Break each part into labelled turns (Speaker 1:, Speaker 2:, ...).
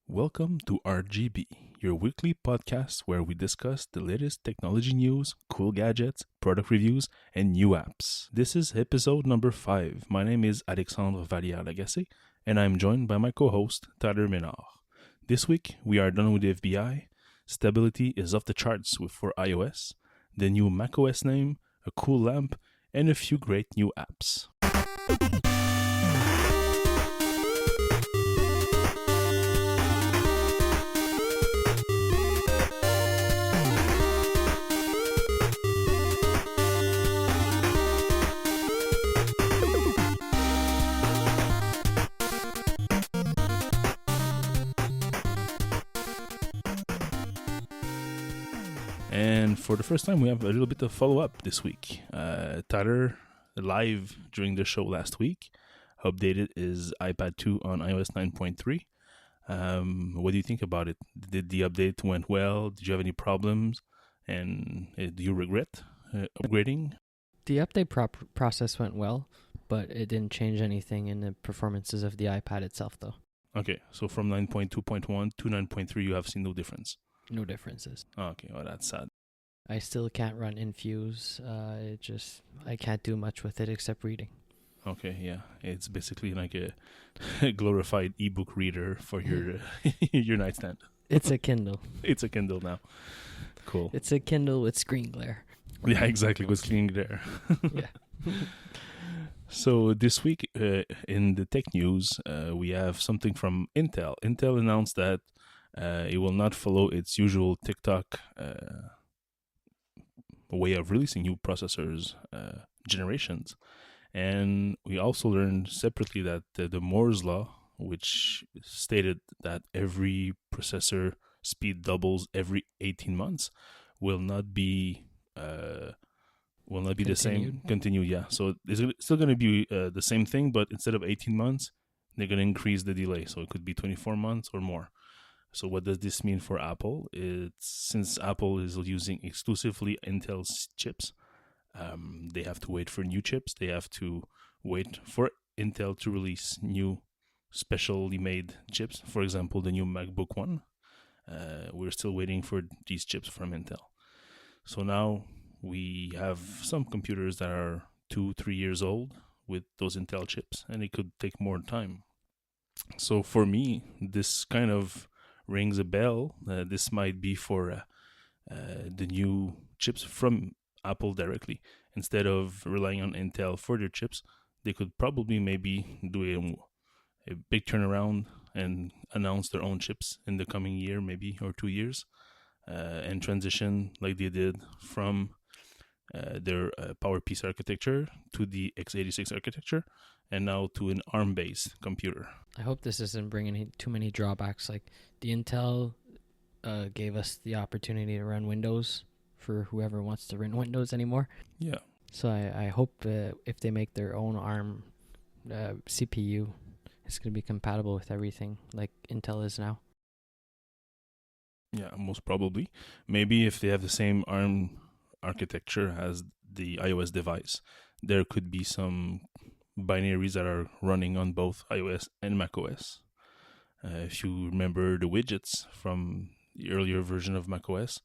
Speaker 1: Welcome to RGB, your weekly podcast where we discuss the latest technology news, cool gadgets, product reviews, and new apps. This is episode number 5. My name is Alexandre Valliere-Lagacé, and I'm joined by my co-host, Tyler Ménard. This week, we are done with the FBI. Stability is off the charts for iOS, the new macOS name, a cool lamp, and a few great new apps. And for the first time, we have a little bit of follow-up this week. Tyler, live during the show last week, updated his iPad 2 on iOS 9.3. What do you think about it? Did the update went well? Did you have any problems? And do you regret upgrading?
Speaker 2: The update process went well, but it didn't change anything in the performances of the iPad itself, though.
Speaker 1: Okay, so from 9.2.1 to 9.3, you have seen no difference?
Speaker 2: No differences.
Speaker 1: Okay, well, that's sad.
Speaker 2: I still can't run Infuse. I can't do much with it except reading.
Speaker 1: Okay, yeah. It's basically like a glorified ebook reader for your your nightstand.
Speaker 2: It's a Kindle.
Speaker 1: It's a Kindle now. Cool.
Speaker 2: It's a Kindle with screen glare.
Speaker 1: Yeah, exactly. With screen glare.
Speaker 2: Yeah.
Speaker 1: So this week in the tech news, we have something from Intel. Intel announced that it will not follow its usual TikTok way of releasing new processors generations. And we also learned separately that the Moore's Law, which stated that every processor speed doubles every 18 months, will not be the same. Continued, yeah. So it's still going to be the same thing, but instead of 18 months, they're going to increase the delay. So it could be 24 months or more. So what does this mean for Apple? Since Apple is using exclusively Intel's chips, they have to wait for new chips. They have to wait for Intel to release new specially made chips. For example, the new MacBook One. We're still waiting for these chips from Intel. So now we have some computers that are 2-3 years old with those Intel chips, and it could take more time. So for me, this kind of rings a bell. This might be for the new chips from Apple directly. Instead of relying on Intel for their chips, they could probably maybe do a big turnaround and announce their own chips in the coming year, maybe, or 2 years, and transition like they did from their PowerPC architecture to the x86 architecture, and now to an ARM-based computer.
Speaker 2: I hope this isn't bringing too many drawbacks. Like the Intel gave us the opportunity to run Windows for whoever wants to run Windows anymore.
Speaker 1: Yeah.
Speaker 2: So I hope if they make their own ARM CPU, it's going to be compatible with everything like Intel is now.
Speaker 1: Yeah, most probably. Maybe if they have the same ARM architecture as the iOS device, there could be some binaries that are running on both iOS and macOS. If you remember the widgets from the earlier version of macOS,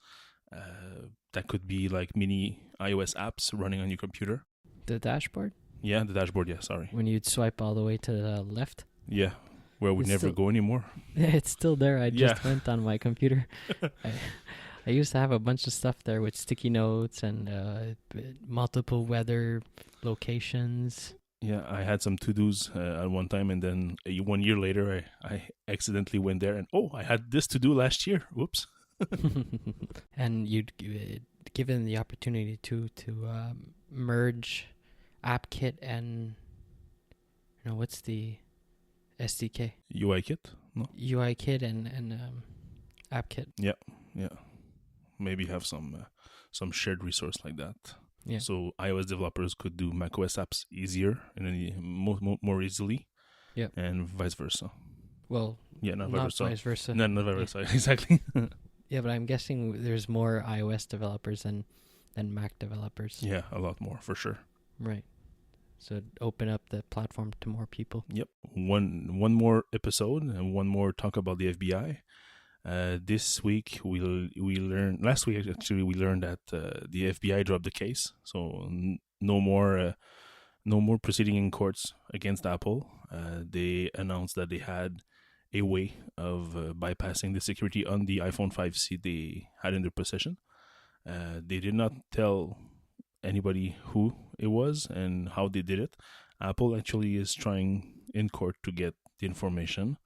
Speaker 1: that could be like mini iOS apps running on your computer.
Speaker 2: The dashboard?
Speaker 1: Yeah, the dashboard, yeah, sorry.
Speaker 2: When you'd swipe all the way to the left?
Speaker 1: Yeah, where we never go anymore.
Speaker 2: It's still there. I just went on my computer. I used to have a bunch of stuff there with sticky notes and multiple weather locations.
Speaker 1: Yeah, I had some to-dos at one time, and then 1 year later, I accidentally went there, and I had this to do last year. Whoops.
Speaker 2: And you'd given the opportunity to merge AppKit and what's the SDK?
Speaker 1: UIKit? No.
Speaker 2: UIKit and AppKit.
Speaker 1: Yeah. Maybe have some shared resource like that.
Speaker 2: Yeah.
Speaker 1: So iOS developers could do macOS apps easier and more easily.
Speaker 2: Yeah.
Speaker 1: And vice versa.
Speaker 2: Well,
Speaker 1: yeah, not
Speaker 2: vice versa.
Speaker 1: No, not vice versa. Exactly.
Speaker 2: Yeah, but I'm guessing there's more iOS developers than Mac developers.
Speaker 1: Yeah, a lot more for sure.
Speaker 2: Right. So open up the platform to more people.
Speaker 1: Yep. One more episode and one more talk about the FBI. This week we learned. Last week actually we learned that the FBI dropped the case, so no more proceeding in courts against Apple. They announced that they had a way of bypassing the security on the iPhone 5C they had in their possession. They did not tell anybody who it was and how they did it. Apple actually is trying in court to get the information,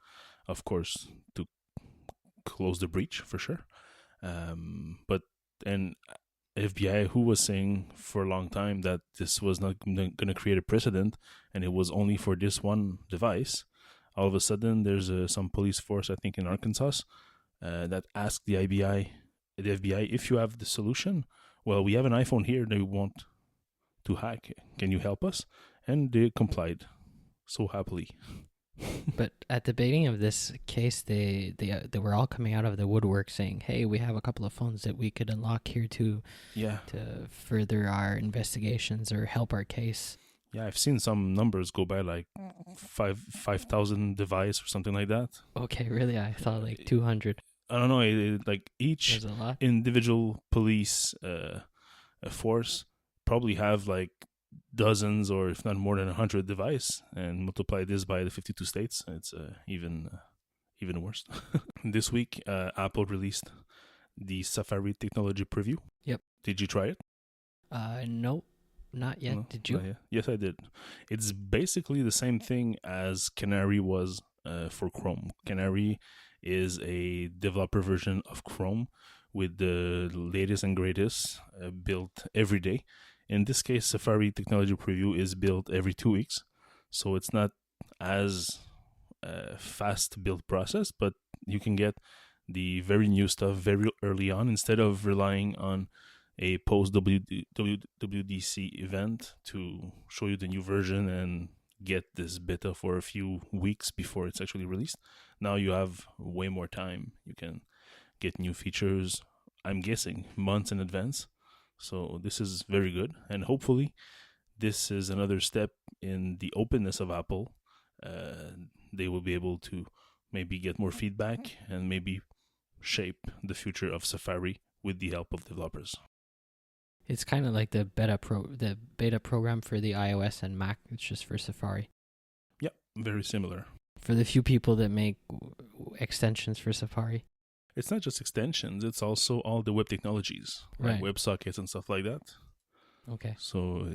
Speaker 1: of course, to close the breach for sure. But FBI, who was saying for a long time that this was not going to create a precedent and it was only for this one device, all of a sudden there's some police force, I think in Arkansas, that asked the FBI, if you have the solution, well, we have an iPhone here that we want to hack. Can you help us? And they complied so happily.
Speaker 2: But at the beginning of this case, they were all coming out of the woodwork saying, "Hey, we have a couple of phones that we could unlock here to further our investigations or help our case."
Speaker 1: Yeah, I've seen some numbers go by like 5,000 device or something like that.
Speaker 2: Okay, really? I thought like 200.
Speaker 1: I don't know. Like each individual police force probably have like dozens or if not more than 100 device, and multiply this by the 52 states, it's even worse. This week Apple released the Safari technology preview.
Speaker 2: Yep.
Speaker 1: Did you try it?
Speaker 2: No, not yet. No, did you?
Speaker 1: Yes, I did. It's basically the same thing as Canary was for Chrome. Canary is a developer version of Chrome with the latest and greatest built every day. In this case, Safari Technology Preview is built every 2 weeks, so it's not as fast build process, but you can get the very new stuff very early on instead of relying on a post WWDC event to show you the new version and get this beta for a few weeks before it's actually released. Now you have way more time. You can get new features, I'm guessing, months in advance. So this is very good, and hopefully this is another step in the openness of Apple. They will be able to maybe get more feedback and maybe shape the future of Safari with the help of developers.
Speaker 2: It's kind of like the beta program for the iOS and Mac. It's just for Safari.
Speaker 1: Yeah, very similar.
Speaker 2: For the few people that make extensions for Safari.
Speaker 1: It's not just extensions, it's also all the web technologies, like WebSockets and stuff like that.
Speaker 2: Okay.
Speaker 1: So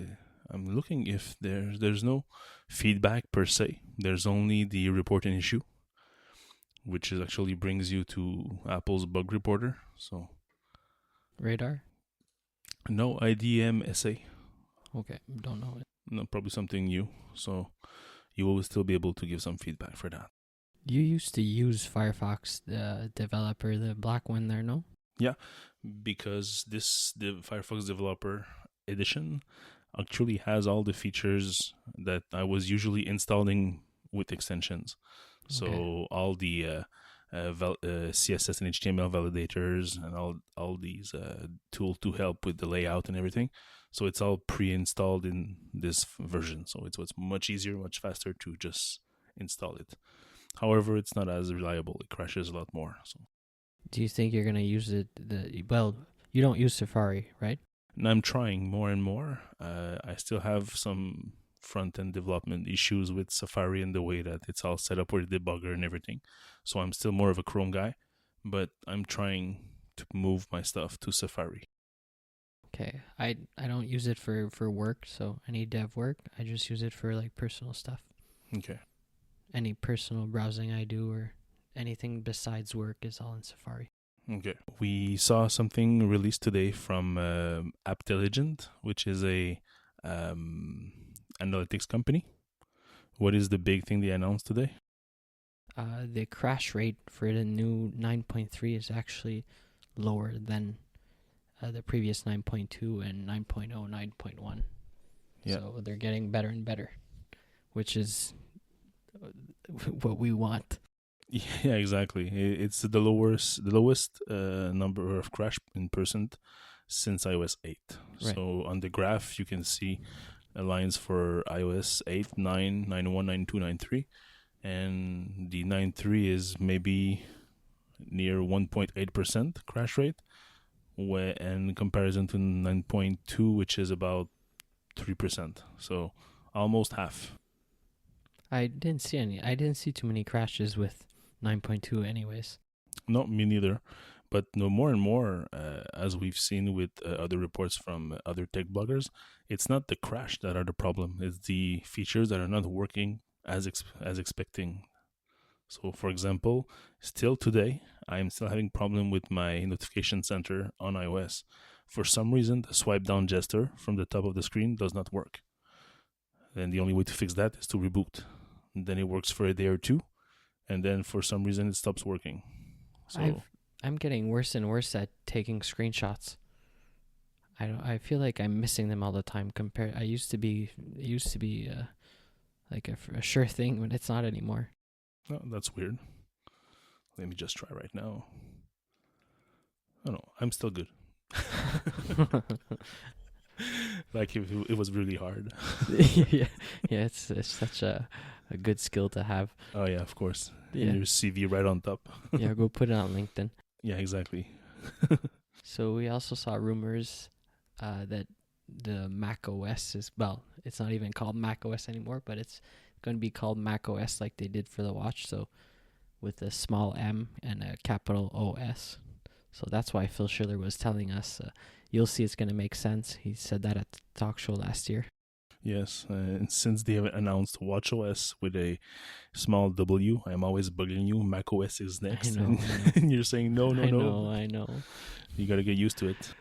Speaker 1: I'm looking if there's no feedback per se. There's only the reporting issue, which is actually brings you to Apple's bug reporter. So
Speaker 2: Radar?
Speaker 1: No, IDM SA.
Speaker 2: Okay, don't know it.
Speaker 1: No, probably something new. So you will still be able to give some feedback for that.
Speaker 2: You used to use Firefox, the developer, the black one there, no?
Speaker 1: Yeah, because the Firefox Developer Edition actually has all the features that I was usually installing with extensions. So all the CSS and HTML validators and all these tools to help with the layout and everything. So it's all pre-installed in this version. So it's much easier, much faster to just install it. However, it's not as reliable. It crashes a lot more. So,
Speaker 2: do you think you're going to use it? Well, you don't use Safari, right?
Speaker 1: And I'm trying more and more. I still have some front-end development issues with Safari and the way that it's all set up with the debugger and everything. So I'm still more of a Chrome guy, but I'm trying to move my stuff to Safari.
Speaker 2: Okay. I don't use it for work, so any dev work, I just use it for like personal stuff.
Speaker 1: Okay.
Speaker 2: Any personal browsing I do or anything besides work is all in Safari.
Speaker 1: Okay. We saw something released today from Apptelligent, which is a analytics company. What is the big thing they announced today?
Speaker 2: The crash rate for the new 9.3 is actually lower than the previous 9.2 and 9.0, 9.1. Yeah. So they're getting better and better, which is what we want.
Speaker 1: Yeah, exactly. It's the lowest number of crash in percent since iOS 8. Right. So on the graph, you can see aligns for iOS 8, 9, 9.1, 9.2, 9.3. And the 9.3 is maybe near 1.8% crash rate, in comparison to 9.2, which is about 3%. So almost half.
Speaker 2: I didn't see too many crashes with 9.2 anyways.
Speaker 1: No, me neither. But no, more and more, as we've seen with other reports from other tech bloggers, it's not the crash that are the problem. It's the features that are not working as expecting. So, for example, still today, I'm still having problem with my notification center on iOS. For some reason, the swipe down gesture from the top of the screen does not work. And the only way to fix that is to reboot. And then it works for a day or two, and then for some reason it stops working. So
Speaker 2: I'm getting worse and worse at taking screenshots. I feel like I'm missing them all the time. It used to be like a sure thing, but it's not anymore.
Speaker 1: Oh, that's weird. Let me just try right now. Oh no, I'm still good. Like if it was really hard.
Speaker 2: yeah, it's such a good skill to have.
Speaker 1: Oh yeah, of course.
Speaker 2: Yeah.
Speaker 1: In your CV right on top.
Speaker 2: Yeah, go put it on LinkedIn.
Speaker 1: Yeah, exactly.
Speaker 2: So we also saw rumors that the macOS it's not even called macOS anymore, but it's going to be called macOS like they did for the watch. So with a small M and a capital OS. So that's why Phil Schiller was telling us, you'll see it's going to make sense. He said that at the talk show last year.
Speaker 1: Yes, and since they have announced watchOS with a small W, I'm always bugging you. macOS is next,
Speaker 2: I know.
Speaker 1: and you're saying no.
Speaker 2: I know.
Speaker 1: You gotta get used to it.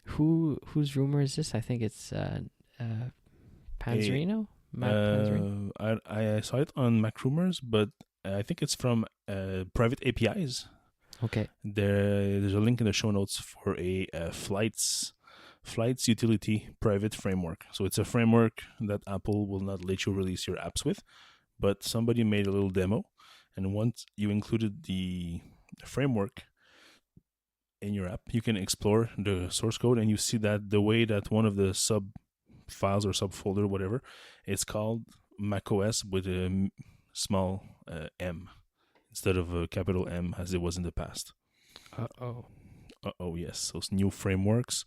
Speaker 2: Whose rumor is this? I think it's Panzerino. Panzerino?
Speaker 1: I saw it on Mac Rumors, but I think it's from private APIs.
Speaker 2: Okay.
Speaker 1: There's a link in the show notes for a flights utility private framework. So it's a framework that Apple will not let you release your apps with, but somebody made a little demo, and once you included the framework in your app, you can explore the source code, and you see that the way that one of the sub files or subfolder, whatever, it's called macOS with a small M instead of a capital M as it was in the past. Yes. So new frameworks,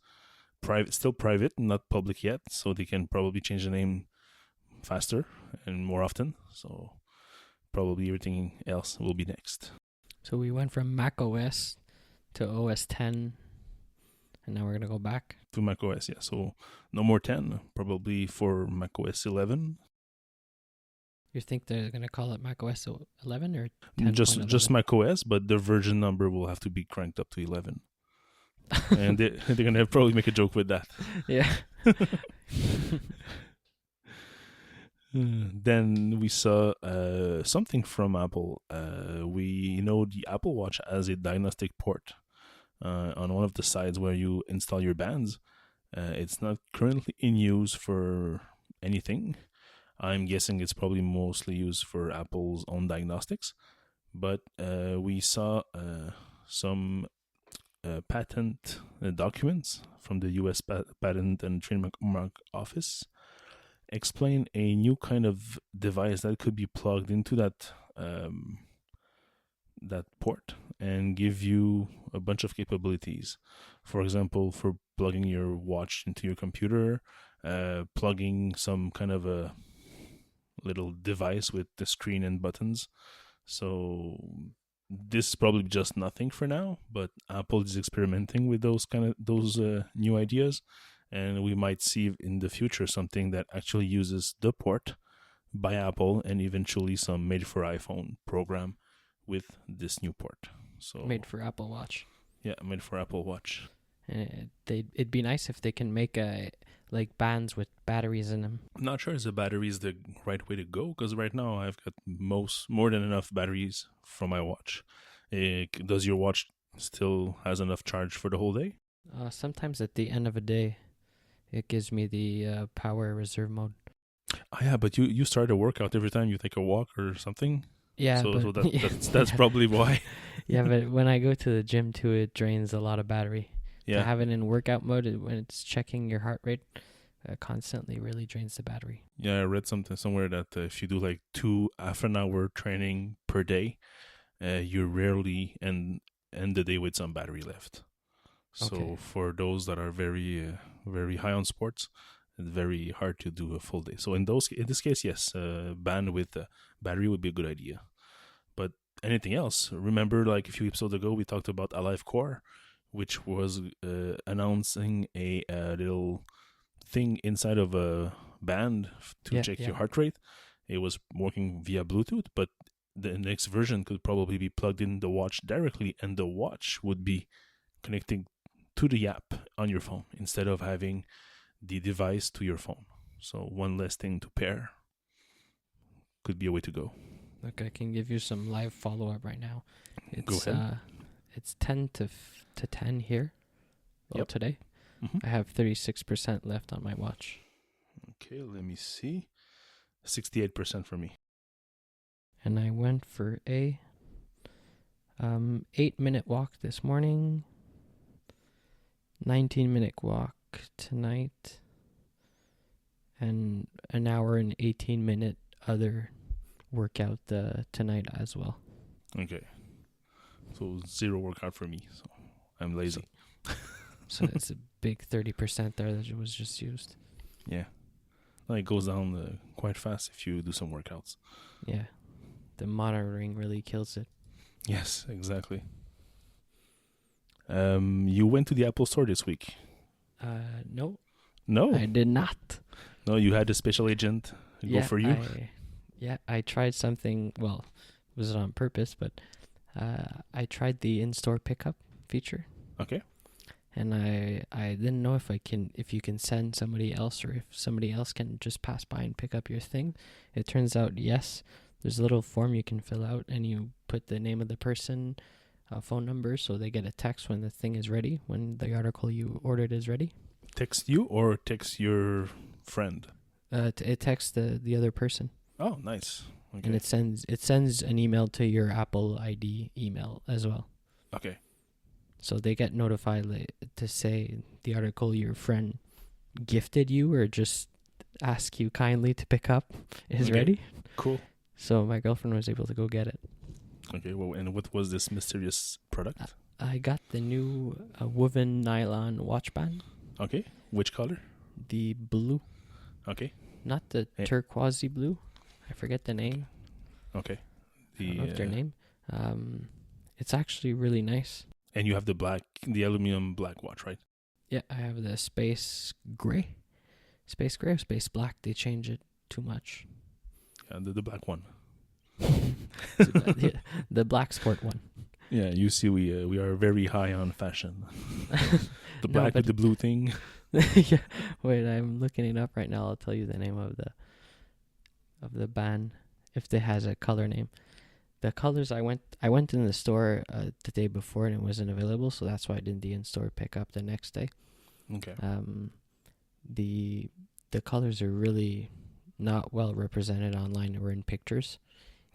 Speaker 1: still private, not public yet, so they can probably change the name faster and more often. So probably everything else will be next.
Speaker 2: So we went from macOS to OS 10, and now we're gonna go back
Speaker 1: to macOS. Yeah. So no more 10, probably for macOS 11.
Speaker 2: You think they're going to call it macOS 11 or 10?
Speaker 1: Just macOS, but the version number will have to be cranked up to 11. And they're going to probably make a joke with that.
Speaker 2: Yeah.
Speaker 1: Then we saw something from Apple. We know the Apple Watch has a diagnostic port on one of the sides where you install your bands. It's not currently in use for anything. I'm guessing it's probably mostly used for Apple's own diagnostics, but we saw some patent documents from the U.S. Patent and Trademark Office explain a new kind of device that could be plugged into that port and give you a bunch of capabilities. For example, for plugging your watch into your computer, plugging some kind of a little device with the screen and buttons. So this is probably just nothing for now, but Apple is experimenting with those new ideas, and we might see in the future something that actually uses the port by Apple and eventually some made for iPhone program with this new port. So
Speaker 2: made for Apple Watch.
Speaker 1: Yeah, made for Apple Watch.
Speaker 2: It'd be nice if they can make like bands with batteries in them.
Speaker 1: I'm not sure if the battery is the right way to go, because right now I've got more than enough batteries for my watch. Does your watch still has enough charge for the whole day?
Speaker 2: Sometimes at the end of a day, it gives me the power reserve mode.
Speaker 1: Oh, yeah, but you start a workout every time you take a walk or something.
Speaker 2: Yeah,
Speaker 1: so that's probably why.
Speaker 2: Yeah, but when I go to the gym too, it drains a lot of battery.
Speaker 1: Yeah.
Speaker 2: To have it in workout mode when it's checking your heart rate, constantly really drains the battery.
Speaker 1: Yeah, I read something somewhere that if you do like 2 half-an-hour training per day, you rarely end the day with some battery left. So
Speaker 2: Okay.
Speaker 1: for those that are very very high on sports, it's very hard to do a full day. So in this case, yes, ban with battery would be a good idea. But anything else? Remember, like a few episodes ago, we talked about Alive Core, which was announcing a little thing inside of a band to check your heart rate. It was working via Bluetooth, but the next version could probably be plugged in the watch directly, and the watch would be connecting to the app on your phone instead of having the device to your phone. So one less thing to pair could be a way to go.
Speaker 2: Look, I can give you some live follow-up right now.
Speaker 1: Go ahead.
Speaker 2: It's 10 to 10 here. Well, today. Mm-hmm. I have 36% left on my watch.
Speaker 1: Okay, let me see. 68% for me.
Speaker 2: And I went for a 8-minute walk this morning, 19-minute walk tonight, and an hour and 18-minute other workout tonight as well.
Speaker 1: Okay. So 0 workout for me. So I'm lazy.
Speaker 2: So it's a big 30% there that was just used.
Speaker 1: Yeah. It goes down quite fast if you do some workouts.
Speaker 2: Yeah. The monitoring really kills it.
Speaker 1: Yes, exactly. You went to the Apple Store this week?
Speaker 2: No.
Speaker 1: No?
Speaker 2: I did not.
Speaker 1: No, you had a special agent go for you?
Speaker 2: I tried something, well, it was on purpose, but I tried the in-store pickup feature.
Speaker 1: Okay.
Speaker 2: And I didn't know if you can send somebody else or if somebody else can just pass by and pick up your thing. It turns out, yes. There's a little form you can fill out, and you put the name of the person, phone number, so they get a text when the thing is ready, when the article you ordered is ready.
Speaker 1: Text you or text your friend?
Speaker 2: It texts the other person.
Speaker 1: Oh, nice. Okay.
Speaker 2: And it sends an email to your Apple ID email as well.
Speaker 1: Okay.
Speaker 2: So they get notified to say the article your friend gifted you or just ask you kindly to pick up is ready.
Speaker 1: Cool.
Speaker 2: So my girlfriend was able to go get it.
Speaker 1: Okay, well, and what was this mysterious product?
Speaker 2: I got the new woven nylon watch band.
Speaker 1: Okay, which color?
Speaker 2: The blue.
Speaker 1: Okay.
Speaker 2: Not the turquoisey blue. I forget the name.
Speaker 1: Okay.
Speaker 2: I don't know if their name. It's actually really nice.
Speaker 1: And you have the aluminum black watch, right?
Speaker 2: Yeah, I have the space gray or space black. They change it too much.
Speaker 1: Yeah, the black one.
Speaker 2: The black sport one.
Speaker 1: Yeah, you see, we are very high on fashion. The black with the blue thing.
Speaker 2: Yeah, wait, I'm looking it up right now. I'll tell you the name of the band if it has a color name. The colors I went in the store the day before and it wasn't available, so that's why I did the in-store pickup the next day.
Speaker 1: Okay.
Speaker 2: The colors are really not well represented online or in pictures,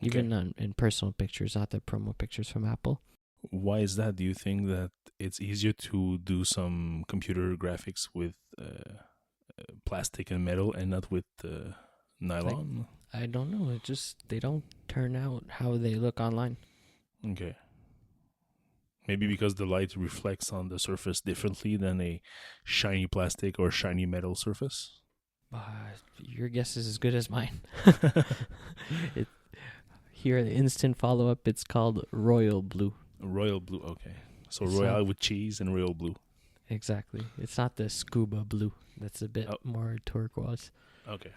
Speaker 2: even in personal pictures, not the promo pictures from Apple.
Speaker 1: Why is that? Do you think that it's easier to do some computer graphics with plastic and metal and not with nylon?
Speaker 2: I don't know. It just, they don't turn out how they look online.
Speaker 1: Okay. Maybe because the light reflects on the surface differently than a shiny plastic or shiny metal surface?
Speaker 2: Your guess is as good as mine. Here, the instant follow-up, it's called Royal Blue.
Speaker 1: Royal Blue, okay. So it's Royal with cheese and Royal Blue.
Speaker 2: Exactly. It's not the scuba blue. That's a bit more turquoise.
Speaker 1: Okay.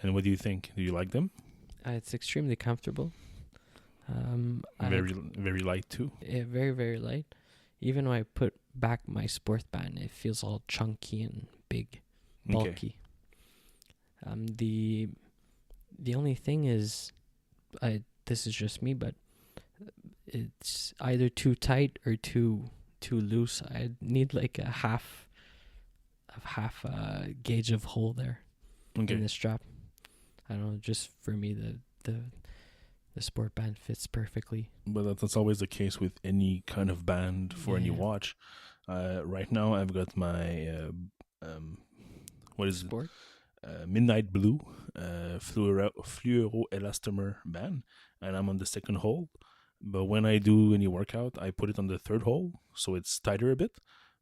Speaker 1: And what do you think? Do you like them?
Speaker 2: It's extremely comfortable.
Speaker 1: Very light too.
Speaker 2: Yeah, very, very light. Even when I put back my sport band, it feels all chunky and big, bulky. Okay. The only thing is, this is just me, but it's either too tight or too loose. I need like a half gauge of hole there in the strap. I don't know. Just for me, the sport band fits perfectly.
Speaker 1: But that's always the case with any kind of band for any watch. Right now, I've got my what is
Speaker 2: Sport?
Speaker 1: Midnight Blue fluoroelastomer band, and I'm on the second hole. But when I do any workout, I put it on the third hole, so it's tighter a bit.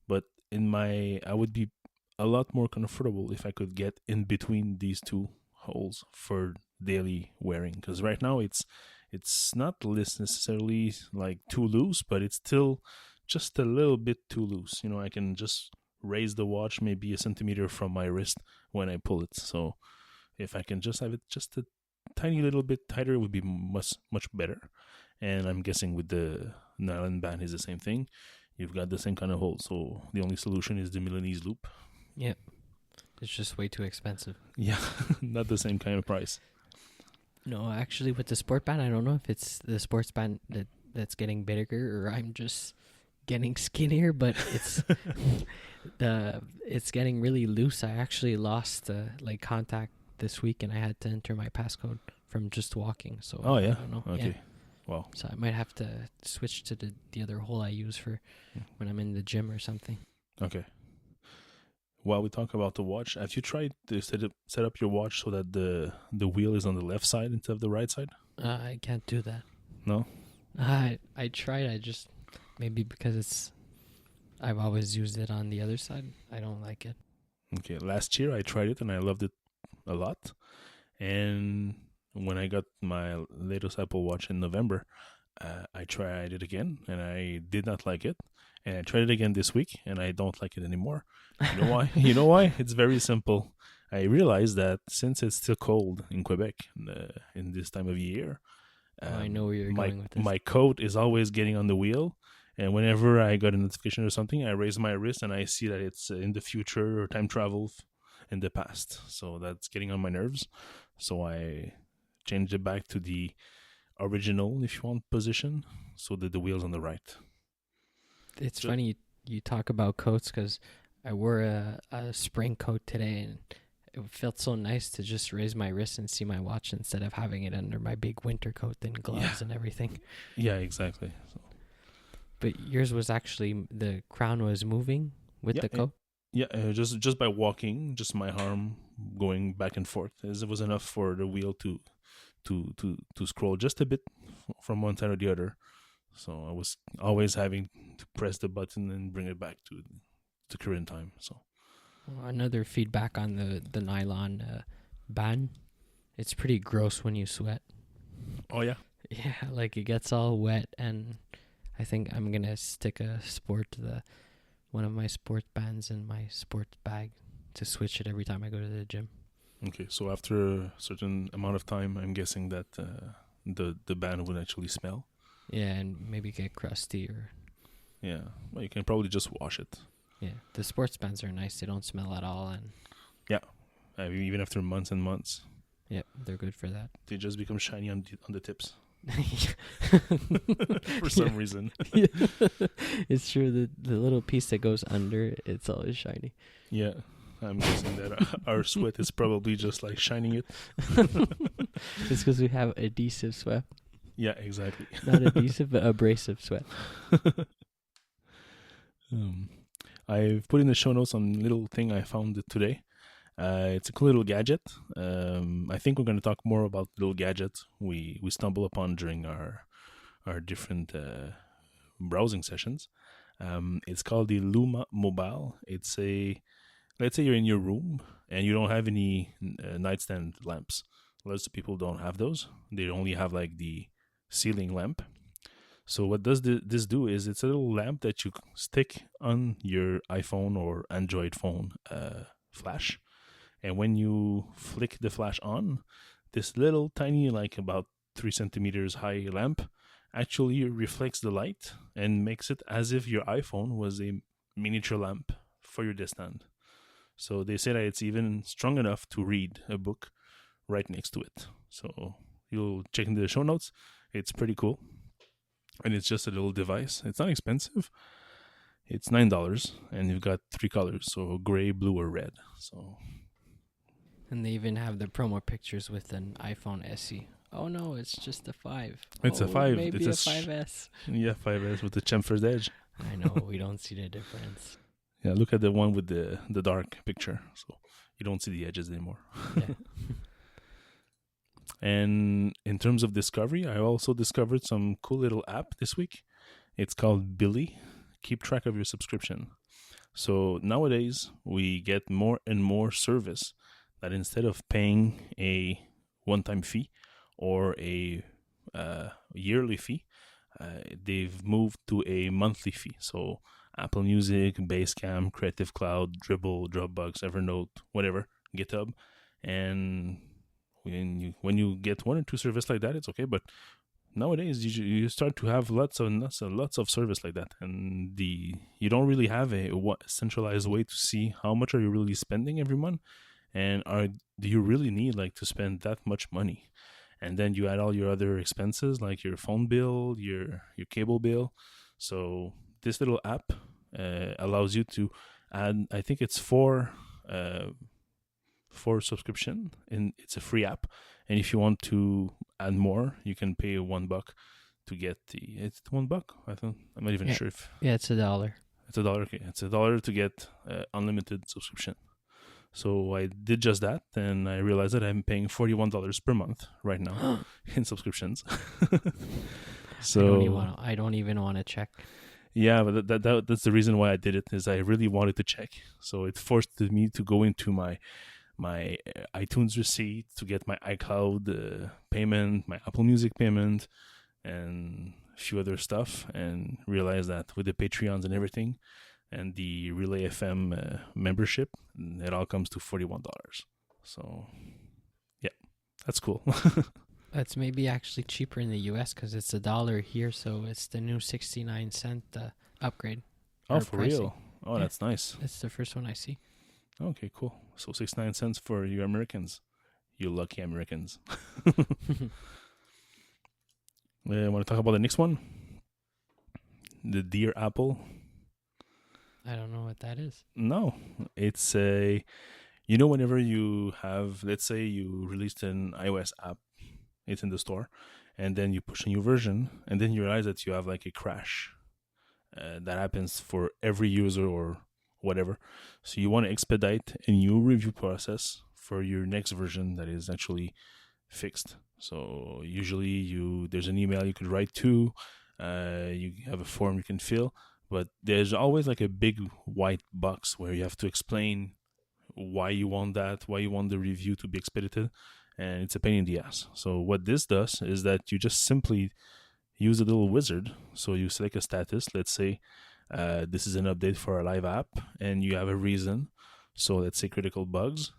Speaker 1: But I would be a lot more comfortable if I could get in between these two holes for daily wearing. Because right now it's not necessarily like too loose, but it's still just a little bit too loose. I can just raise the watch maybe a centimeter from my wrist when I pull it. So if I can just have it just a tiny little bit tighter, it would be much better. And I'm guessing with the nylon band is the same thing. You've got the same kind of hole. So the only solution is the Milanese loop.
Speaker 2: Yep. It's just way too expensive.
Speaker 1: Yeah, not the same kind of price.
Speaker 2: No, actually, with the sport band, I don't know if it's the sports band that's getting bigger or I'm just getting skinnier, but it's it's getting really loose. I actually lost contact this week, and I had to enter my passcode from just walking. So
Speaker 1: oh yeah,
Speaker 2: I don't know.
Speaker 1: okay.
Speaker 2: Yeah.
Speaker 1: Wow.
Speaker 2: So I might have to switch to the other hole I use for when I'm in the gym or something.
Speaker 1: Okay. While we talk about the watch, have you tried to set up your watch so that the wheel is on the left side instead of the right side?
Speaker 2: I can't do that.
Speaker 1: No?
Speaker 2: I tried. I just maybe because I've always used it on the other side. I don't like it.
Speaker 1: Okay. Last year I tried it and I loved it a lot. And when I got my latest Apple Watch in November, I tried it again and I did not like it. And I tried it again this week and I don't like it anymore. You know why? You know why? It's very simple. I realized that since it's still cold in Quebec in this time of year,
Speaker 2: I know where you're going with this.
Speaker 1: My coat is always getting on the wheel. And whenever I got a notification or something, I raise my wrist and I see that it's in the future or time travel in the past. So that's getting on my nerves. So I changed it back to the original, if you want, position, so that the wheel's on the right.
Speaker 2: It's funny you talk about coats because I wore a spring coat today and it felt so nice to just raise my wrist and see my watch instead of having it under my big winter coat and gloves and everything.
Speaker 1: Yeah, exactly. So.
Speaker 2: But yours was actually, the crown was moving with the coat?
Speaker 1: Yeah, just by walking, just my arm going back and forth. It was enough for the wheel to scroll just a bit from one side or the other. So I was always having to press the button and bring it back to the current time. So
Speaker 2: another feedback on the nylon band. It's pretty gross when you sweat.
Speaker 1: Oh yeah.
Speaker 2: Yeah, like it gets all wet, and I think I'm gonna stick one of my sport bands in my sports bag to switch it every time I go to the gym.
Speaker 1: Okay, so after a certain amount of time, I'm guessing that the band would actually smell.
Speaker 2: Yeah, and maybe get crusty or...
Speaker 1: Yeah, well, you can probably just wash it.
Speaker 2: Yeah, the sports bands are nice. They don't smell at all. And
Speaker 1: yeah, even after months and months.
Speaker 2: Yeah, they're good for that.
Speaker 1: They just become shiny on the tips. For some reason.
Speaker 2: Yeah. It's true. The little piece that goes under, it's always shiny.
Speaker 1: Yeah, I'm guessing that our sweat is probably just like shining it.
Speaker 2: It's because we have adhesive sweat.
Speaker 1: Yeah, exactly.
Speaker 2: Not adhesive, but abrasive sweat.
Speaker 1: I've put in the show notes some little thing I found today. It's a cool little gadget. I think we're going to talk more about little gadgets we stumble upon during our different browsing sessions. It's called the Luma Mobile. Let's say you're in your room and you don't have any nightstand lamps. Lots of people don't have those. They only have like the ceiling lamp. So what does this do is it's a little lamp that you stick on your iPhone or Android phone flash. And when you flick the flash on, this little tiny, like about 3 centimeters high lamp actually reflects the light and makes it as if your iPhone was a miniature lamp for your desk stand. So they say that it's even strong enough to read a book right next to it. So you'll check into the show notes. It's pretty cool. And it's just a little device. It's not expensive. It's $9 and you've got 3 colors. So gray, blue, or red. So...
Speaker 2: And they even have the promo pictures with an iPhone SE. Oh no, it's just a 5.
Speaker 1: It's a 5.
Speaker 2: Maybe
Speaker 1: it's
Speaker 2: a 5S.
Speaker 1: Yeah, 5S with the chamfer's edge.
Speaker 2: I know, we don't see the difference.
Speaker 1: Yeah, look at the one with the dark picture. So You don't see the edges anymore.
Speaker 2: Yeah.
Speaker 1: And in terms of discovery, I also discovered some cool little app this week. It's called Billy. Keep track of your subscription. So nowadays, we get more and more service that instead of paying a one-time fee or a yearly fee, they've moved to a monthly fee. So Apple Music, Basecamp, Creative Cloud, Dribble, Dropbox, Evernote, whatever, GitHub. And when you get one or two service like that, it's okay. But nowadays, you start to have lots of service like that, and you don't really have a centralized way to see how much are you really spending every month, and do you really need like to spend that much money? And then you add all your other expenses like your phone bill, your cable bill. So this little app allows you to add, I think it's four subscription, and it's a free app. And if you want to add more, you can pay $1 to get it's $1. I'm not even sure if
Speaker 2: it's $1.
Speaker 1: It's $1. Okay, it's $1 to get unlimited subscription. So I did just that, and I realized that I'm paying $41 per month right now in subscriptions. So
Speaker 2: I don't even want to check.
Speaker 1: Yeah, but that's the reason why I did it, is I really wanted to check. So it forced me to go into my iTunes receipt to get my iCloud payment, my Apple Music payment, and a few other stuff, and realize that with the Patreons and everything, and the RGBAfm membership, it all comes to $41. So, yeah, that's cool.
Speaker 2: That's maybe actually cheaper in the US because it's $1 here, so it's the new 69-cent upgrade.
Speaker 1: Oh, for pricing. Real? Oh, yeah. That's nice.
Speaker 2: That's the first one I see.
Speaker 1: Okay, cool. So 69 cents for you Americans. You lucky Americans. Want to talk about the next one? The Dear Apple.
Speaker 2: I don't know what that is.
Speaker 1: No. It's whenever you have, let's say you released an iOS app, it's in the store, and then you push a new version, and then you realize that you have like a crash. That happens for every user or whatever. So you want to expedite a new review process for your next version that is actually fixed. So usually there's an email you could write to, you have a form you can fill, but there's always like a big white box where you have to explain why you want the review to be expedited, and it's a pain in the ass. So what this does is that you just simply use a little wizard. So you select a status, let's say this is an update for our live app, and you have a reason. So let's say critical bugs,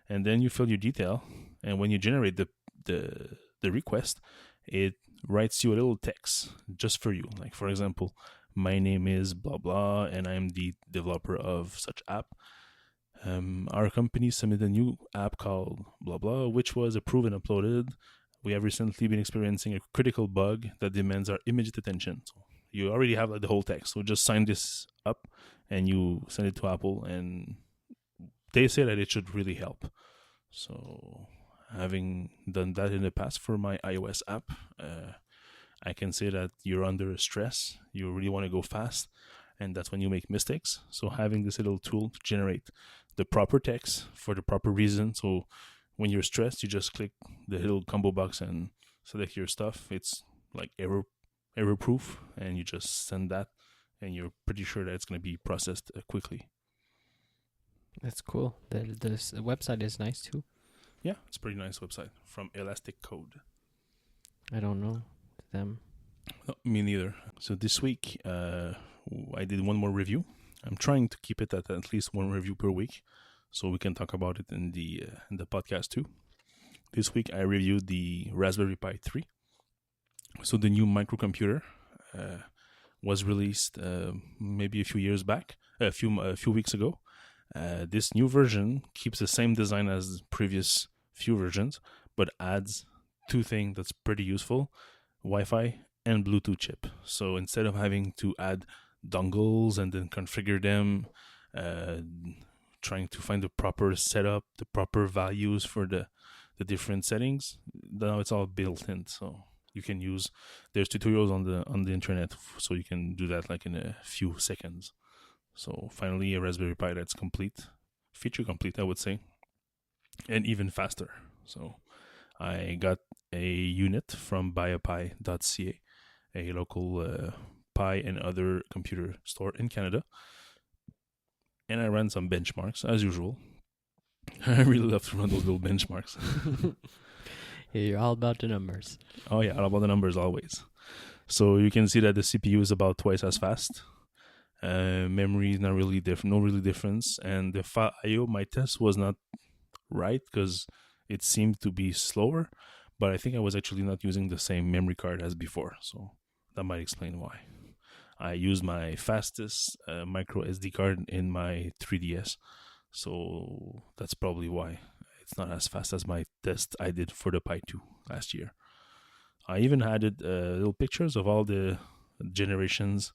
Speaker 1: and then you fill your detail. And when you generate the request, it writes you a little text just for you. Like, for example, my name is blah blah, and I'm the developer of such app. Our company submitted a new app called blah blah, which was approved and uploaded. We have recently been experiencing a critical bug that demands our immediate attention. So you already have like the whole text. So just sign this up and you send it to Apple, and they say that it should really help. So having done that in the past for my iOS app, I can say that you're under stress. You really want to go fast, and that's when you make mistakes. So having this little tool to generate the proper text for the proper reason. So when you're stressed, you just click the little combo box and select your stuff. It's like error proof, and you just send that, and you're pretty sure that it's going to be processed quickly.
Speaker 2: That's cool. The website is nice too.
Speaker 1: Yeah, it's a pretty nice website from Elastic Code.
Speaker 2: I don't know them.
Speaker 1: No, me neither. So this week, I did one more review. I'm trying to keep it at least one review per week, so we can talk about it in the podcast too. This week, I reviewed the Raspberry Pi 3. So the new microcomputer was released maybe a few weeks ago. This new version keeps the same design as previous few versions, but adds two things that's pretty useful: Wi-Fi and Bluetooth chip. So instead of having to add dongles and then configure them, trying to find the proper setup, the proper values for the different settings, now it's all built in. So you can there's tutorials on the internet, so you can do that like in a few seconds. So finally, a Raspberry Pi that's feature complete, I would say. and even faster. So I got a unit from buyapie.ca, a local Pi and other computer store in Canada, and I ran some benchmarks as usual. I really love to run those little benchmarks.
Speaker 2: Yeah, you're all about the numbers.
Speaker 1: Oh yeah, all about the numbers always. So you can see that the CPU is about twice as fast. Memory is not really no really difference, and the file I/O, my test was not right because it seemed to be slower, but I think I was actually not using the same memory card as before, so that might explain why. I used my fastest micro SD card in my 3DS, so that's probably why it's not as fast as my test I did for the Pi 2 last year. I even added little pictures of all the generations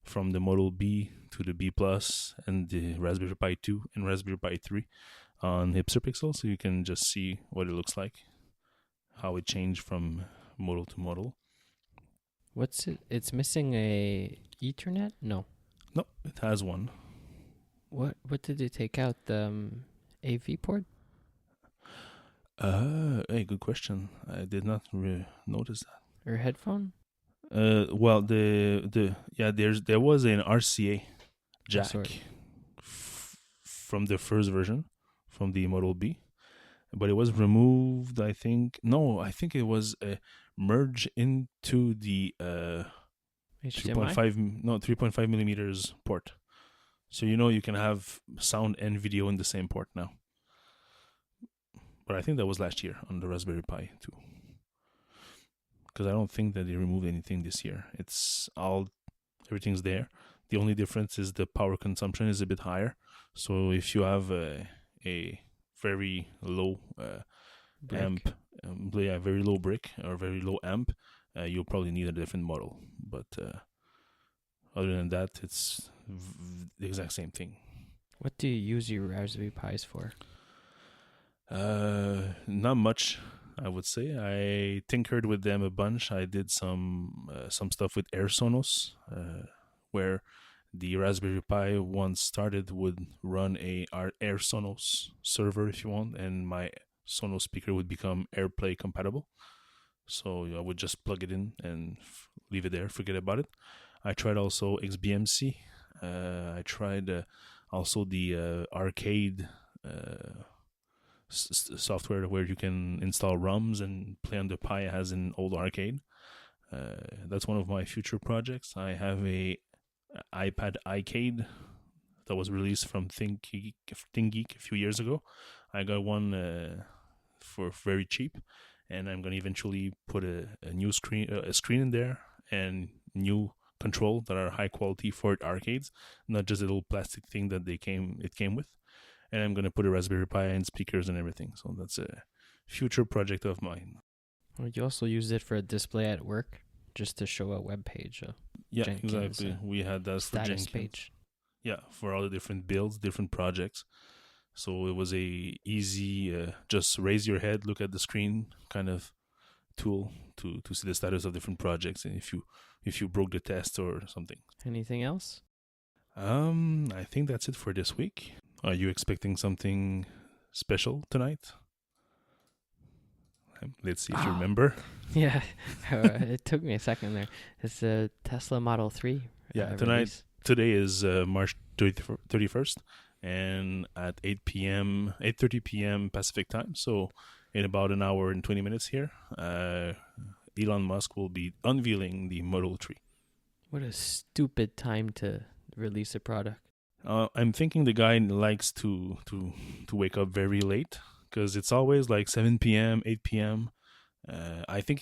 Speaker 1: from the Model B to the B Plus and the Raspberry Pi 2 and Raspberry Pi 3 on Hypsipixel, so you can just see what it looks like, how it changed from model to model.
Speaker 2: What's it? It's missing a Ethernet? No.
Speaker 1: No, it has one.
Speaker 2: What did they take out? The AV port?
Speaker 1: Hey, good question. I did not notice that.
Speaker 2: Or headphone?
Speaker 1: Well, there was an RCA jack from the first version, from the Model B, but it was removed. I think it was merged into the 3.5 millimeters port. So you can have sound and video in the same port now. But I think that was last year on the Raspberry Pi 2. Because I don't think that they removed anything this year. Everything's there. The only difference is the power consumption is a bit higher. So if you have a very low amp, very low brick or very low amp, you'll probably need a different model. But other than that, it's the exact same thing.
Speaker 2: What do you use your Raspberry Pis for?
Speaker 1: Not much, I would say. I tinkered with them a bunch. I did some stuff with Air Sonos, where the Raspberry Pi once started would run our Air Sonos server if you want, and my Sonos speaker would become AirPlay compatible. So I would just plug it in and leave it there, forget about it. I tried also XBMC. I tried also the arcade software where you can install ROMs and play on the Pi as an old arcade. That's one of my future projects. I have a iPad iCade that was released from ThinkGeek a few years ago. I got one for very cheap, and I'm going to eventually put a new screen in there and new control that are high quality for arcades, not just a little plastic thing that it came with. And I'm going to put a Raspberry Pi and speakers and everything. So that's a future project of mine.
Speaker 2: Well, you also used it for a display at work, just to show a web page.
Speaker 1: Yeah, Jenkins, exactly. We had that for Jenkins. Page. Yeah, for all the different builds, different projects. So it was a easy, just raise your head, look at the screen kind of tool to see the status of different projects and if you broke the test or something.
Speaker 2: Anything else?
Speaker 1: I think that's it for this week. Are you expecting something special tonight? Let's see if you remember.
Speaker 2: Yeah, it took me a second there. It's a Tesla Model 3.
Speaker 1: Yeah, today is March 31st, and at 8:30 p.m. Pacific time. So in about an hour and 20 minutes here, Elon Musk will be unveiling the Model 3.
Speaker 2: What a stupid time to release a product.
Speaker 1: I'm thinking the guy likes to wake up very late because it's always like 7 p.m., 8 p.m. I think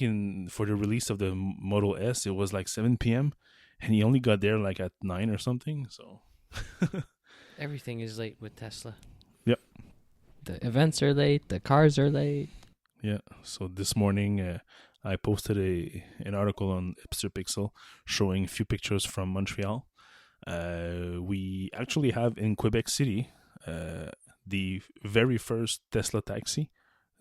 Speaker 1: for the release of the Model S, it was like 7 p.m. and he only got there like at 9 or something. So
Speaker 2: everything is late with Tesla.
Speaker 1: Yep.
Speaker 2: The events are late. The cars are late.
Speaker 1: Yeah. So this morning, I posted an article on Hypsipixel showing a few pictures from Montreal. We actually have in Quebec City the very first Tesla taxi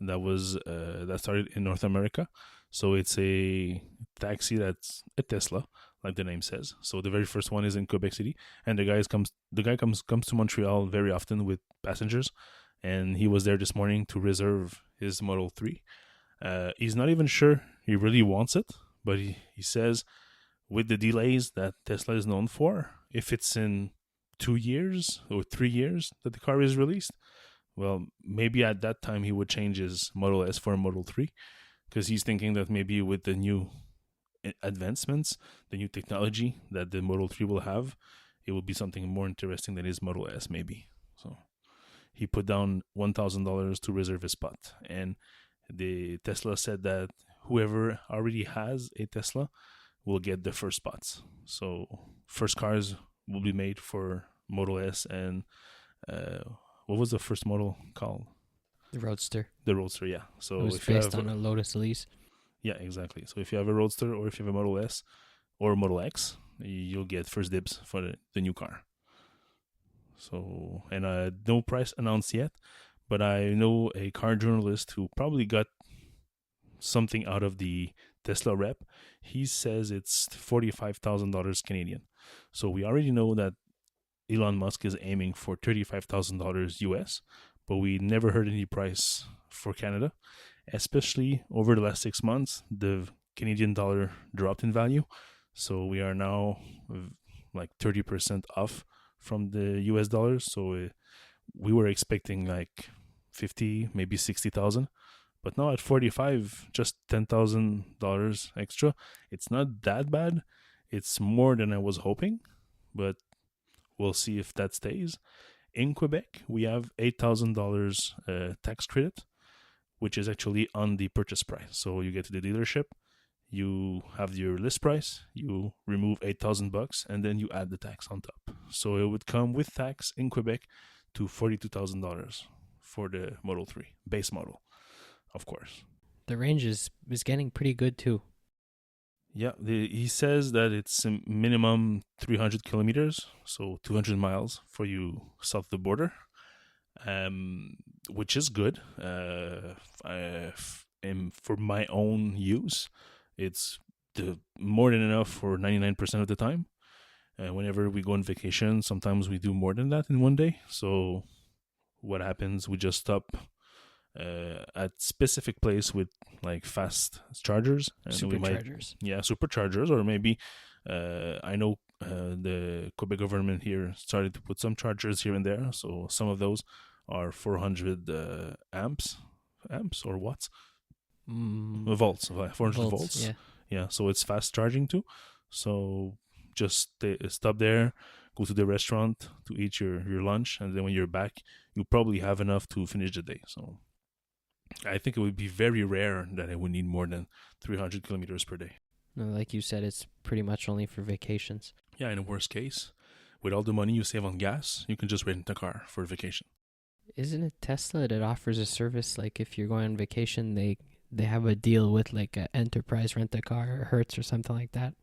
Speaker 1: that started in North America. So it's a taxi that's a Tesla, like the name says. So the very first one is in Quebec City, and the guy comes to Montreal very often with passengers, and he was there this morning to reserve his Model 3. He's not even sure he really wants it, but he says with the delays that Tesla is known for, if it's in 2 years or 3 years that the car is released, well, maybe at that time he would change his Model S for a Model 3, because he's thinking that maybe with the new advancements, the new technology that the Model 3 will have, it will be something more interesting than his Model S maybe. So he put down $1,000 to reserve his spot. And the Tesla said that whoever already has a Tesla will get the first spots. So first cars will be made for Model S and what was the first model called?
Speaker 2: The Roadster.
Speaker 1: The Roadster, yeah. So
Speaker 2: it was
Speaker 1: if you
Speaker 2: based
Speaker 1: have
Speaker 2: on a Lotus Elise.
Speaker 1: Yeah, exactly. So if you have a Roadster or if you have a Model S or a Model X, you'll get first dibs for the new car. So, and no price announced yet, but I know a car journalist who probably got something out of the Tesla rep. He says it's $45,000 Canadian. So we already know that Elon Musk is aiming for $35,000 US, but we never heard any price for Canada. Especially over the last 6 months, the Canadian dollar dropped in value. So we are now like 30% off from the US dollars. So we were expecting like 50, maybe 60,000. But now at 45, just $10,000 extra. It's not that bad. It's more than I was hoping, but we'll see if that stays. In Quebec, we have $8,000 tax credit, which is actually on the purchase price. So you get to the dealership, you have your list price, you remove $8,000, and then you add the tax on top. So it would come with tax in Quebec to $42,000 for the Model 3, base model, of course.
Speaker 2: The range is getting pretty good too.
Speaker 1: Yeah, he says that it's a minimum 300 kilometers, so 200 miles for you south of the border. Which is good. And for my own use, it's more than enough for 99% of the time. Whenever we go on vacation, sometimes we do more than that in one day. So what happens? We just stop at specific place with like fast chargers. And
Speaker 2: superchargers.
Speaker 1: Superchargers, or maybe I know the Quebec government here started to put some chargers here and there. So some of those are 400 amps or watts? Volts, 400 volts. Yeah, so it's fast charging too. So just stop there, go to the restaurant to eat your lunch, and then when you're back, you probably have enough to finish the day. So I think it would be very rare that I would need more than 300 kilometers per day.
Speaker 2: No, like you said, it's pretty much only for vacations.
Speaker 1: Yeah, in the worst case, with all the money you save on gas, you can just rent a car for vacation.
Speaker 2: Isn't it Tesla that offers a service, like if you're going on vacation, they have a deal with like an enterprise rent-a-car or Hertz or something like that?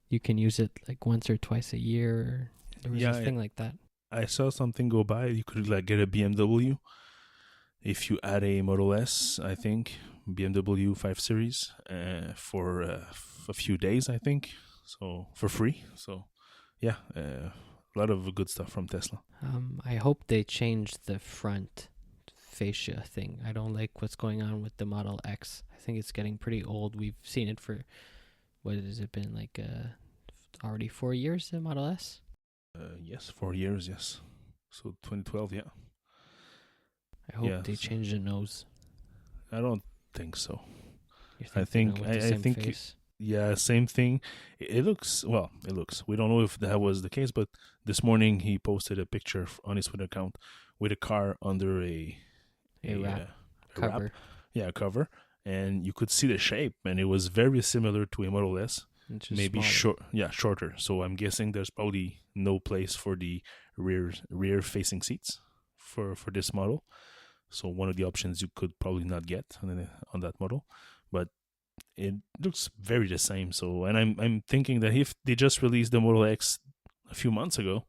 Speaker 2: You can use it like once or twice a year. There was a thing like that.
Speaker 1: I saw something go by. You could like get a BMW if you add a Model S, I think, BMW 5 Series for a few days, I think, so for free. So yeah, a lot of good stuff from Tesla.
Speaker 2: I hope they change the front fascia thing. I don't like what's going on with the Model X. I think it's getting pretty old. We've seen it for, what has it been, like already 4 years, the Model S?
Speaker 1: Yes, 4 years, yes. So 2012, yeah.
Speaker 2: I hope they change the nose.
Speaker 1: I don't think so.
Speaker 2: I think
Speaker 1: yeah, same thing. It looks. We don't know if that was the case, but this morning he posted a picture on his Twitter account with a car under a
Speaker 2: cover.
Speaker 1: Wrap. Yeah, a cover, and you could see the shape, and it was very similar to a Model S. Maybe shorter. So I'm guessing there's probably no place for the rear facing seats for this model. So one of the options you could probably not get on that model, but it looks very the same. So, and I'm thinking that if they just released the Model X a few months ago,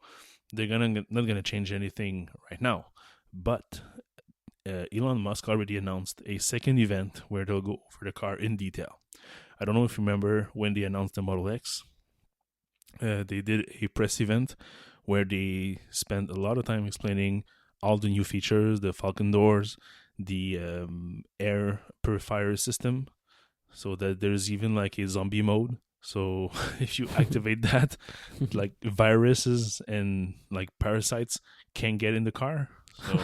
Speaker 1: they're not gonna change anything right now. But Elon Musk already announced a second event where they'll go over the car in detail. I don't know if you remember when they announced the Model X. They did a press event where they spent a lot of time explaining all the new features, the Falcon doors, the air purifier system, so that there's even like a zombie mode. So if you activate that, like viruses and like parasites can't get in the car. So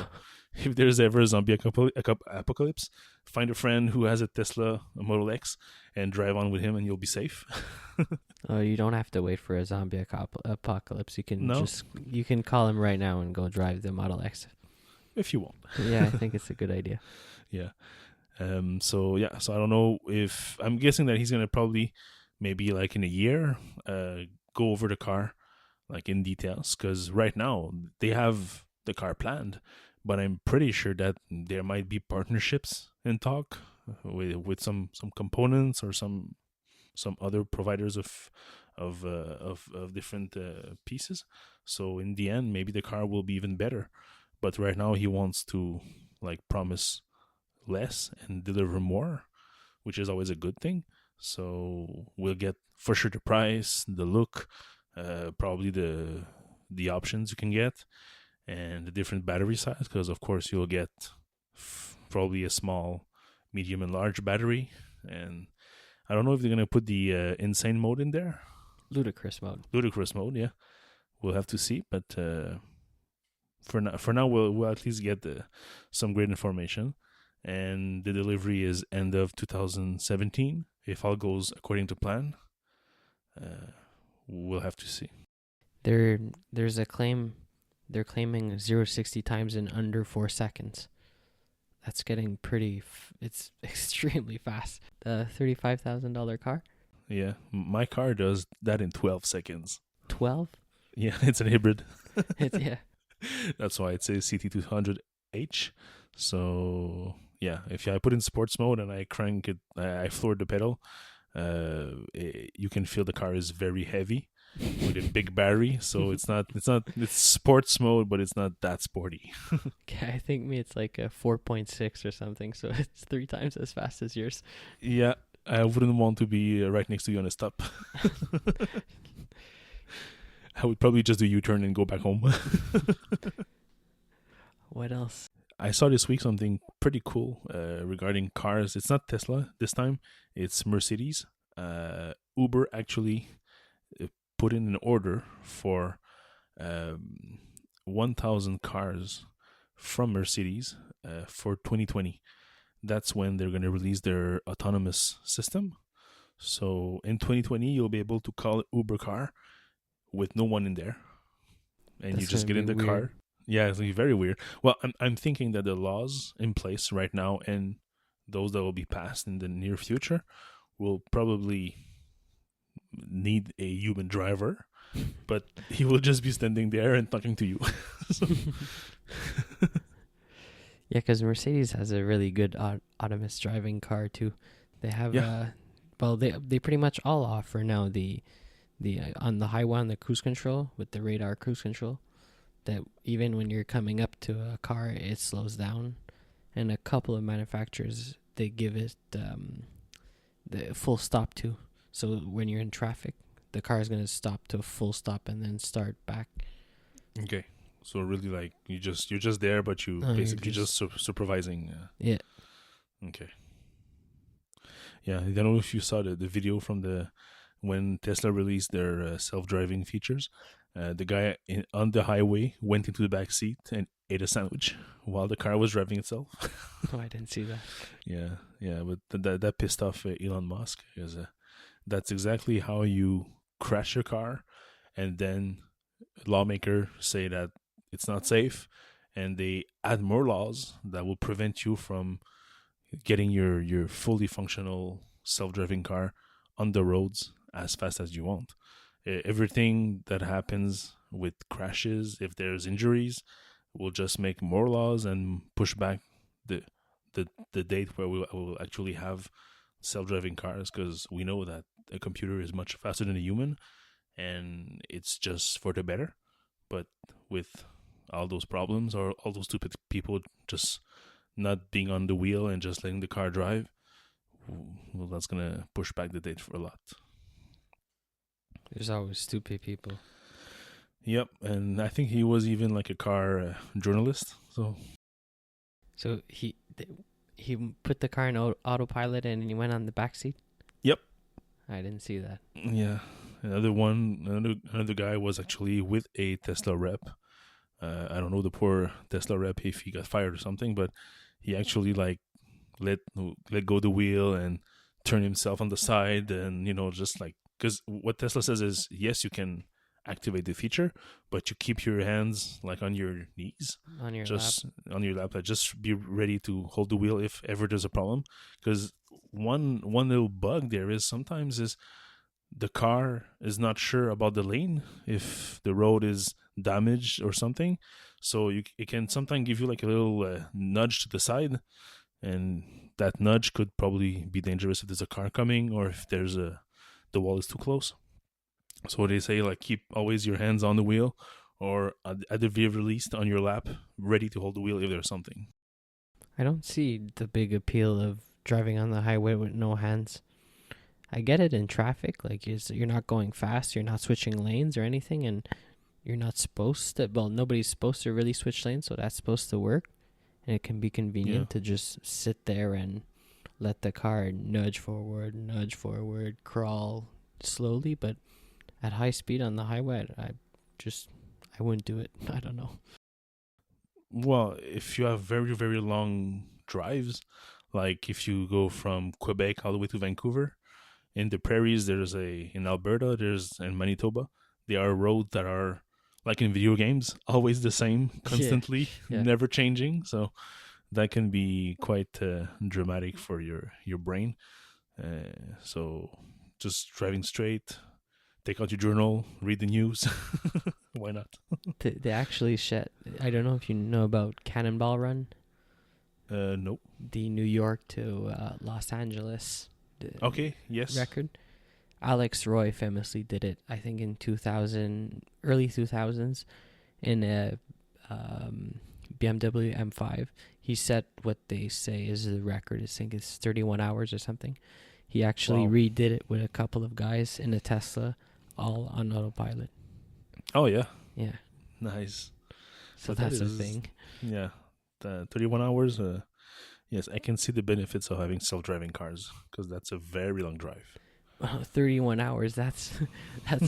Speaker 1: if there's ever a zombie apocalypse, find a friend who has a Tesla a Model X and drive on with him, and you'll be safe.
Speaker 2: Oh, you don't have to wait for a zombie apocalypse. You can
Speaker 1: No,
Speaker 2: you can call him right now and go drive the Model X.
Speaker 1: if you want.
Speaker 2: Yeah, I think it's a good idea.
Speaker 1: Yeah. So I don't know if I'm guessing that he's gonna probably maybe like in a year go over the car like in details, because right now they have the car planned, but I'm pretty sure that there might be partnerships in talk with some components or some other providers of different pieces. So in the end, maybe the car will be even better. But right now he wants to like promise less and deliver more, which is always a good thing. So we'll get for sure the price, the look, probably the options you can get, and the different battery size. Because of course you'll get probably a small, medium, and large battery. And I don't know if they're gonna put the insane mode in there.
Speaker 2: Ludicrous mode.
Speaker 1: Ludicrous mode, yeah. We'll have to see, but for now, we'll at least get some great information. And the delivery is end of 2017 if all goes according to plan. We'll have to see.
Speaker 2: There's a claim. They're claiming 0-60 times in under 4 seconds. That's getting pretty. It's extremely fast. The $35,000 car.
Speaker 1: Yeah, my car does that in 12 seconds.
Speaker 2: 12.
Speaker 1: Yeah, it's a hybrid.
Speaker 2: Yeah.
Speaker 1: That's why it says CT200H. So yeah, if I put in sports mode and I crank it, I floor the pedal, you can feel the car is very heavy with a big battery. So it's sports mode, but it's not that sporty.
Speaker 2: Okay, I think it's like a 4.6 or something. So it's 3 times as fast as yours.
Speaker 1: Yeah, I wouldn't want to be right next to you on a stop. I would probably just do U-turn and go back home.
Speaker 2: What else?
Speaker 1: I saw this week something pretty cool regarding cars. It's not Tesla this time. It's Mercedes. Uber actually put in an order for 1,000 cars from Mercedes for 2020. That's when they're going to release their autonomous system. So in 2020, you'll be able to call Uber car with no one in there, and
Speaker 2: That's
Speaker 1: you just get in the
Speaker 2: weird.
Speaker 1: car. Yeah, it's like very weird. Well, I'm thinking that the laws in place right now and those that will be passed in the near future will probably need a human driver, but he will just be standing there and talking to you.
Speaker 2: Yeah, because Mercedes has a really good autonomous driving car too. They have, they pretty much all offer now the on the highway on the cruise control with the radar cruise control. That even when you're coming up to a car, it slows down, and a couple of manufacturers they give it the full stop too. So when you're in traffic, the car is gonna stop to a full stop and then start back.
Speaker 1: Okay. So really, like you're just there, but you basically just supervising.
Speaker 2: Yeah.
Speaker 1: Okay. Yeah, I don't know if you saw the video from when Tesla released their self-driving features. The guy on the highway went into the back seat and ate a sandwich while the car was driving itself.
Speaker 2: Oh, I didn't see that.
Speaker 1: Yeah, but that pissed off Elon Musk, because that's exactly how you crash your car, and then lawmakers say that it's not safe, and they add more laws that will prevent you from getting your fully functional self-driving car on the roads as fast as you want. Everything that happens with crashes, if there's injuries, will just make more laws and push back the date where we will actually have self-driving cars, because we know that a computer is much faster than a human, and it's just for the better. But with all those problems, or all those stupid people just not being on the wheel and just letting the car drive, well, that's gonna push back the date for a lot.
Speaker 2: There's always stupid people.
Speaker 1: Yep, and I think he was even like a car journalist.
Speaker 2: So he put the car in autopilot and he went on the back seat?
Speaker 1: Yep.
Speaker 2: I didn't see that.
Speaker 1: Yeah. Another guy was actually with a Tesla rep. I don't know the poor Tesla rep if he got fired or something, but he actually like let go the wheel and turn himself on the side, and just like, because what Tesla says is, yes, you can activate the feature, but you keep your hands like on your knees,
Speaker 2: On your
Speaker 1: just
Speaker 2: lap.
Speaker 1: on your lap. Like, just be ready to hold the wheel if ever there's a problem. Because one little bug there is sometimes is the car is not sure about the lane, if the road is damaged or something. So it can sometimes give you like a little nudge to the side, and that nudge could probably be dangerous if there's a car coming or if the wall is too close. So they say like keep always your hands on the wheel, or at the very least on your lap, ready to hold the wheel if there's something.
Speaker 2: I don't see the big appeal of driving on the highway with no hands. I get it in traffic, like you're not going fast, you're not switching lanes or anything, and you're not supposed to. Well, nobody's supposed to really switch lanes, so that's supposed to work. And it can be convenient to just sit there and let the car nudge forward, crawl slowly. But at high speed on the highway, I wouldn't do it. I don't know.
Speaker 1: Well, if you have very, very long drives, like if you go from Quebec all the way to Vancouver, in the prairies, in Alberta, in Manitoba, there are roads that are like in video games, always the same, constantly, never changing. So that can be quite dramatic for your brain. So just driving straight, take out your journal, read the news. Why not?
Speaker 2: They actually I don't know if you know about Cannonball Run.
Speaker 1: Nope.
Speaker 2: The New York to Los Angeles.
Speaker 1: Okay. Yes.
Speaker 2: Record. Alex Roy famously did it, I think, in early 2000s, in a BMW M5. He set what they say is the record. I think it's 31 hours or something. He actually redid it with a couple of guys in a Tesla, all on autopilot.
Speaker 1: Oh, yeah.
Speaker 2: Yeah.
Speaker 1: Nice.
Speaker 2: So that's a thing.
Speaker 1: Yeah. 31 hours. Yes, I can see the benefits of having self-driving cars, because that's a very long drive.
Speaker 2: 31 hours, that's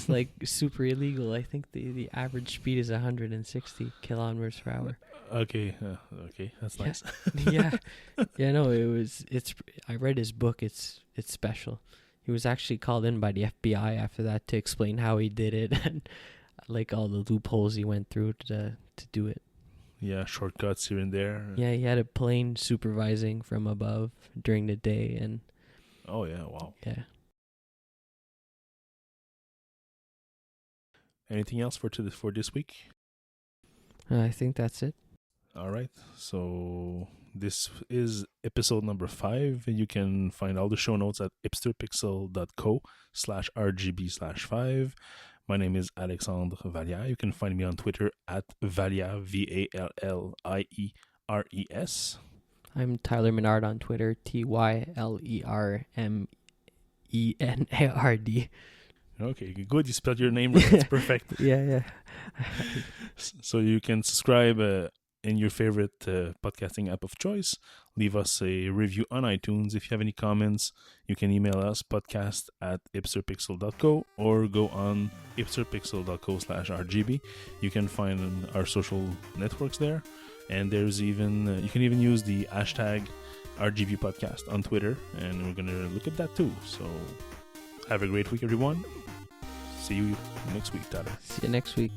Speaker 2: like super illegal. I think the average speed is 160 kilometers per hour.
Speaker 1: Okay, that's nice.
Speaker 2: Yeah. No, I read his book. It's special. He was actually called in by the FBI after that to explain how he did it and like all the loopholes he went through to do it.
Speaker 1: Yeah, shortcuts here and there.
Speaker 2: Yeah, he had a plane supervising from above during the day, and
Speaker 1: oh yeah, wow.
Speaker 2: Yeah.
Speaker 1: Anything else for this week?
Speaker 2: I think that's it.
Speaker 1: All right. So this is episode number 5. You can find all the show notes at hipsterpixel.co/RGB/5. My name is Alexandre Valliere. You can find me on Twitter at Valliere, VALLIERES.
Speaker 2: I'm Tyler Menard on Twitter, TYLERMENARD.
Speaker 1: Okay, good. You spelled your name right. It's perfect.
Speaker 2: Yeah.
Speaker 1: So you can subscribe in your favorite podcasting app of choice. Leave us a review on iTunes. If you have any comments, you can email us podcast@hipsterpixel.co or go on hipsterpixel.co/RGB. You can find our social networks there. And there's even, you can even use the hashtag RGB podcast on Twitter, and we're going to look at that too. So have a great week, everyone. See you next week, Tyler.
Speaker 2: See you next week.